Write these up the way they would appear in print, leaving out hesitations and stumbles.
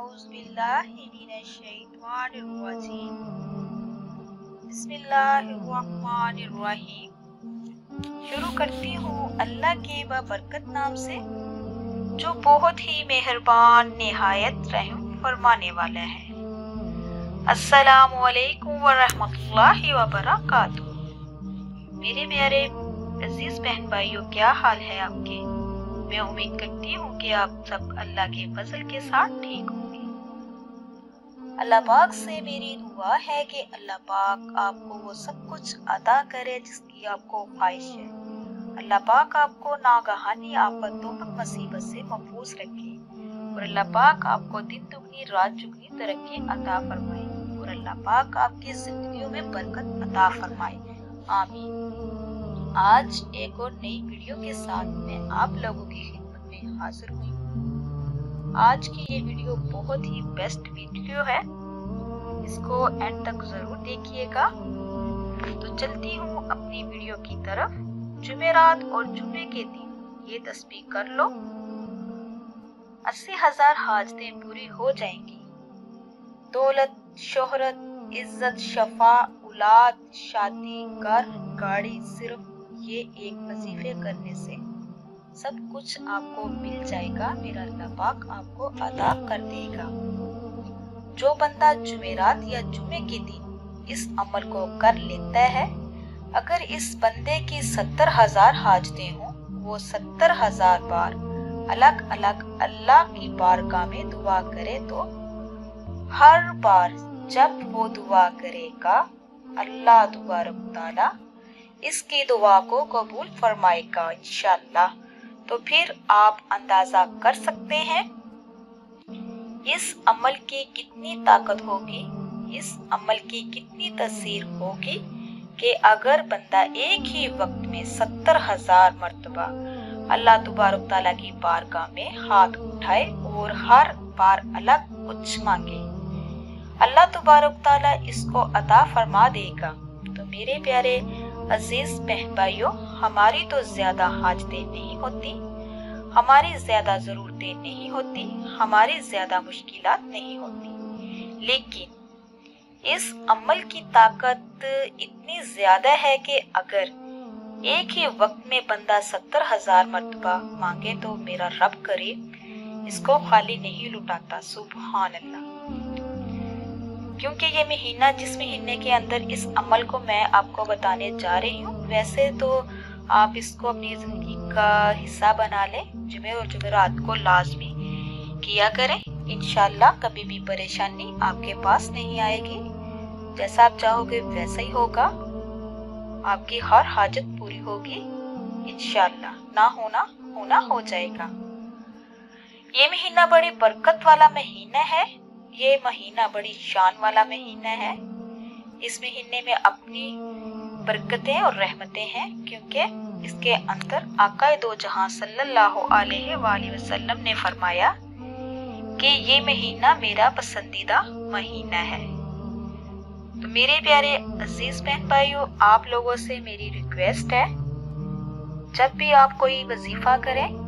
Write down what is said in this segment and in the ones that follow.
औज़ुबिल्लाहिमिनश्शैतानिर्रजीम। बिस्मिल्लाहिर्रहमानिर्रहीम। शुरू करती हूँ अल्लाह के बबरकत नाम से, जो बहुत ही मेहरबान निहायत रहम फरमाने वाला है। अस्सलामु अलैकुम वरहमतुल्लाहि वबरकातुहू। मेरे प्यारे अजीज बहन भाइयों, क्या हाल है आपके? मैं उम्मीद करती हूँ कि आप सब अल्लाह के फजल के साथ ठीक होंगे। अल्लाह पाक से मेरी दुआ है कि अल्लाह पाक आपको वो सब कुछ अता करे जिसकी आपको ख्वाहिश है। अल्लाह पाक आपको नागहानी आफतों और मुसीबत से महफूज रखे और अल्लाह पाक आपको दिन दुगनी रात चुगनी तरक्की अता फरमाए और अल्लाह पाक आपकी जिंदगियों में बरकत अता फरमाए। आमीन। आज एक और नई वीडियो के साथ मैं आप लोगों की खिदमत में हाजिर हुई हूँ। आज की ये वीडियो बहुत ही बेस्ट वीडियो है, इसको एंड तक जरूर देखिएगा। तो चलती हूँ अपनी वीडियो की तरफ। जुमेरात और जुमे के दिन ये तस्बीह कर लो, 80,000 हाजतें पूरी हो जाएंगी। दौलत, शोहरत, इज्जत, शफा, औलाद, शादी, घर, गाड़ी, सिर्फ ये एक वजीफे करने से सब कुछ आपको मिल जाएगा। मेरा अल्लाह पाक आपको अता कर देगा। जो बंदा जुमेरात या जुमे के दिन इस अमल को कर लेता है, अगर इस बंदे की 70,000 हाजतें हों, वो 70,000 बार अलग अलग अल्लाह की बारगाह में दुआ करे तो हर बार जब वो दुआ करेगा, अल्लाह तबारक तआला इसकी दुआ को कबूल फरमाएगा इंशाअल्लाह। तो फिर आप अंदाजा कर सकते हैं इस अमल की कितनी ताकत होगी, इस अमल की कितनी तसीर होगी कि अगर बंदा एक ही वक्त में 70,000 मर्तबा अल्लाह तबारक तआला की बारगाह में हाथ उठाए और हर बार अलग कुछ मांगे, अल्लाह तबारक तआला इसको अता फरमा देगा। तो मेरे प्यारे अजीज बहन भाइयों, हमारी तो ज्यादा हाजतें नहीं होती, हमारी ज्यादा जरूरतें नहीं होती, हमारी ज्यादा मुश्किलात नहीं होती, लेकिन इस अमल की ताकत इतनी ज्यादा है कि अगर एक ही वक्त में बंदा 70,000 मर्तबा मांगे तो मेरा रब करे इसको खाली नहीं लुटाता। सुभान अल्लाह। क्योंकि ये महीना, जिस महीने के अंदर इस अमल को मैं आपको बताने जा रही हूँ, वैसे तो आप इसको अपनी जिंदगी का हिस्सा बना लें। जुमे और जुमेरात को लाजमी किया करें, इंशाल्लाह कभी भी परेशानी आपके पास नहीं आएगी। जैसा आप चाहोगे वैसा ही होगा, आपकी हर हाजत पूरी होगी इंशाल्लाह। ना होना हो जाएगा। ये महीना बड़ी बरकत वाला महीना है, ये महीना बड़ी शान वाला महीना है। इस महीने में अपनी बरकतें और रहमतें हैं, क्योंकि इसके अंदर आकाए दो जहां सल्लल्लाहु अलैहि वसल्लम ने फरमाया कि ये महीना मेरा पसंदीदा महीना है। तो मेरे प्यारे अजीज बहन भाइयों, आप लोगों से मेरी रिक्वेस्ट है, जब भी आप कोई वजीफा करें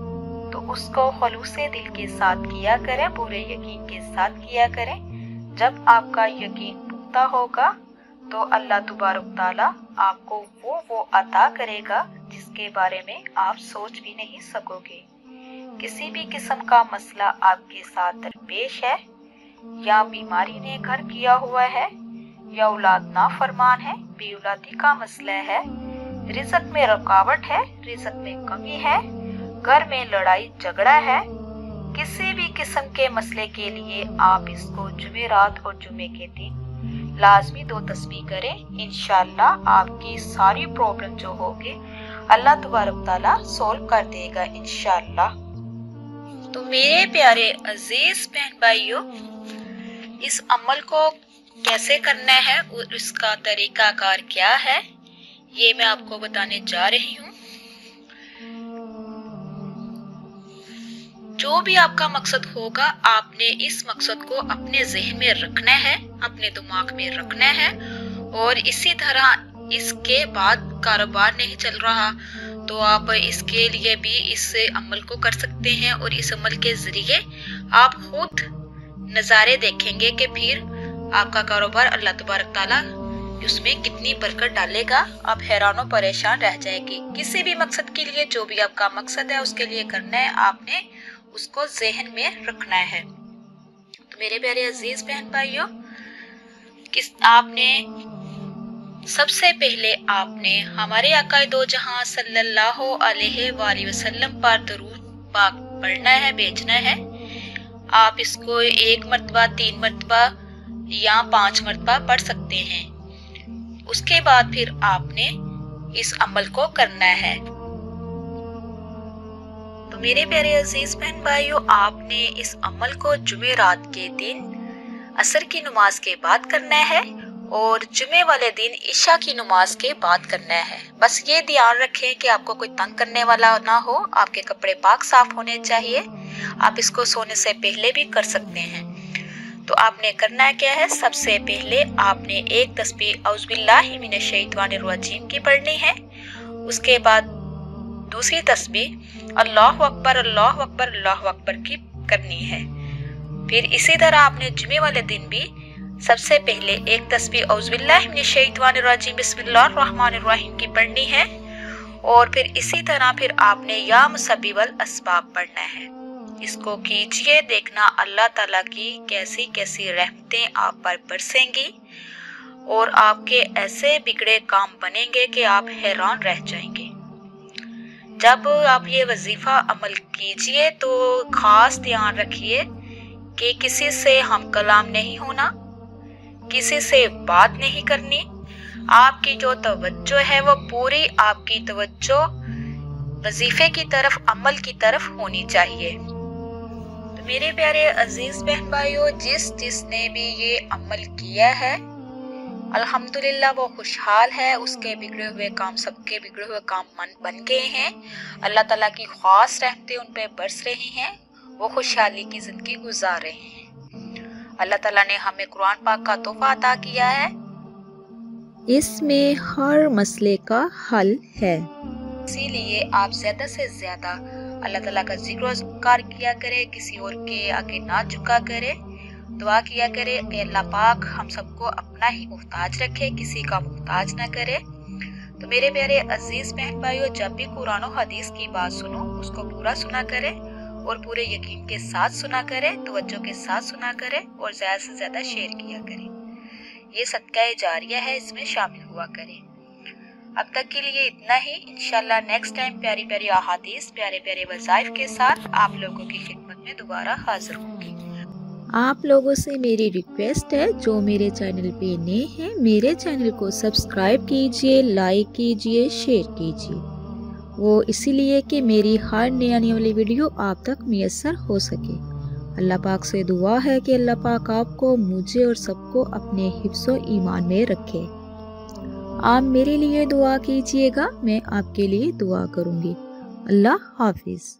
तो उसको खुलूसे दिल के साथ किया करें, पूरे यकीन के साथ किया करें। जब आपका यकीन पुख्ता होगा तो अल्लाह तबारक तआला आपको वो अता करेगा जिसके बारे में आप सोच भी नहीं सकोगे। किसी भी किस्म का मसला आपके साथ दरपेश है, या बीमारी ने घर किया हुआ है, या औलाद नाफरमान है, बेऔलादी का मसला है, रिज़्क में रुकावट है, रिज़्क में कमी है, घर में लड़ाई झगड़ा है, किसी भी किस्म के मसले के लिए आप इसको जुमेरात और जुमे के दिन लाजमी 2 तस्बीह करें। इंशाल्लाह आपकी सारी प्रॉब्लम जो होगी अल्लाह तबारक तआला सोल्व कर देगा इंशाल्लाह। तो मेरे प्यारे अजीज बहन भाइयों, इस अमल को कैसे करना है और उसका तरीकाकार क्या है, ये मैं आपको बताने जा रही हूँ। जो भी आपका मकसद होगा, आपने इस मकसद को अपने ज़हन में रखना है, अपने दिमाग में रखना है। और इसी तरह इसके बाद कारोबार नहीं चल रहा तो आप इसके लिए भी इस अमल को कर सकते हैं, और इस अमल के जरिए आप खुद नज़ारे देखेंगे कि फिर आपका कारोबार अल्लाह तबारक ताला उसमें कितनी बरकत डालेगा। आप हैरान परेशान रह जाएगी। किसी भी मकसद के लिए जो भी आपका मकसद है उसके लिए करना है, आपने उसको ज़हन में रखना है। तो मेरे प्यारे अजीज बहन भाइयों, आपने सबसे पहले आपने हमारे आका दो जहां सल्लल्लाहु अलैहि वसल्लम पर दरूद पाक पढ़ना है, भेजना है। आप इसको 1 मरतबा, 3 मरतबा या 5 मरतबा पढ़ सकते हैं। उसके बाद फिर आपने इस अमल को करना है। तो मेरे प्यारे अजीज बहन भाइयों, आपने इस अमल को जुमेरात के दिन असर की नमाज के बाद करना है और जुमे वाले दिन इशा की नमाज के बाद करना है। बस ये ध्यान रखें कि आपको कोई तंग करने वाला ना हो, आपके कपड़े पाक साफ होने चाहिए। आप इसको सोने से पहले भी कर सकते हैं। तो आपने करना क्या है, सबसे पहले आपने एक तस्बीह औज़ुबिल्लाहि मिनश्शैतानिर्रजीम की पढ़नी है। उसके बाद दूसरी तस्बीह अल्लाहु अकबर अल्लाहु अकबर अल्लाहु अकबर की करनी है। फिर इसी तरह आपने जुमे वाले दिन भी सबसे पहले एक तस्बीह औज़ुबिल्लाहि मिनश्शैतानिर्रजीम बिस्मिल्लाहिर्रहमानिर्रहीम की पढ़नी है और फिर इसी तरह फिर आपने या मुसब्बिबल अस्बाब पढ़ना है। इसको कीजिए, देखना अल्लाह ताला की कैसी कैसी रहमतें आप पर बरसेंगी और आपके ऐसे बिगड़े काम बनेंगे कि आप हैरान रह जाएंगे। जब आप ये वजीफा अमल कीजिए तो खास ध्यान रखिए कि किसी से हम कलाम नहीं होना, किसी से बात नहीं करनी। आपकी जो तवज्जो है वो पूरी आपकी तवज्जो वजीफे की तरफ, अमल की तरफ होनी चाहिए। तो मेरे प्यारे अजीज बहन भाइयों, जिसने भी ये अमल किया है अल्हम्दुलिल्लाह वो खुशहाल है। उसके बिगड़े हुए काम, सबके बिगड़े हुए काम बन गए हैं। अल्लाह ताला की खास रहमतें उन पे बरस रही हैं। वो खुशहाली की जिंदगी गुजार रहे हैं। अल्लाह ताला ने हमें कुरान पाक का तोहफा अता किया है, इसमें हर मसले का हल है। इसीलिए आप ज्यादा से ज्यादा अल्लाह ताला का जिक्र ज़िक्र किया करे, किसी और के आगे ना झुका करे, दुआ किया करे कि अल्लाह पाक हम सबको अपना ही मुहताज रखे, किसी का मुहताज ना करे। तो मेरे प्यारे अजीज बहन भाइयों, जब भी कुरान और हदीस की बात सुनो उसको पूरा सुना करे और पूरे यकीन के साथ सुना करे, तवज्जो के साथ सुना करे और ज्यादा से ज्यादा शेयर किया करे। ये सदका जारिया है, इसमें शामिल हुआ करे। अब तक के लिए इतना ही। इंशाल्लाह नेक्स्ट टाइम प्यारी प्यारी अहादीस, प्यारे प्यारे वज़ाइफ के साथ आप लोगों की खिदमत में दोबारा हाजिर होंगी। आप लोगों से मेरी रिक्वेस्ट है, जो मेरे चैनल पे नए हैं मेरे चैनल को सब्सक्राइब कीजिए, लाइक कीजिए, शेयर कीजिए। वो इसीलिए कि मेरी हर नई आने वाली वीडियो आप तक मुयस्सर हो सके। अल्लाह पाक से दुआ है कि अल्लाह पाक आपको, मुझे और सबको अपने हिफ्ज़ो ईमान में रखे। आप मेरे लिए दुआ कीजिएगा, मैं आपके लिए दुआ करूँगी। अल्लाह हाफिज़।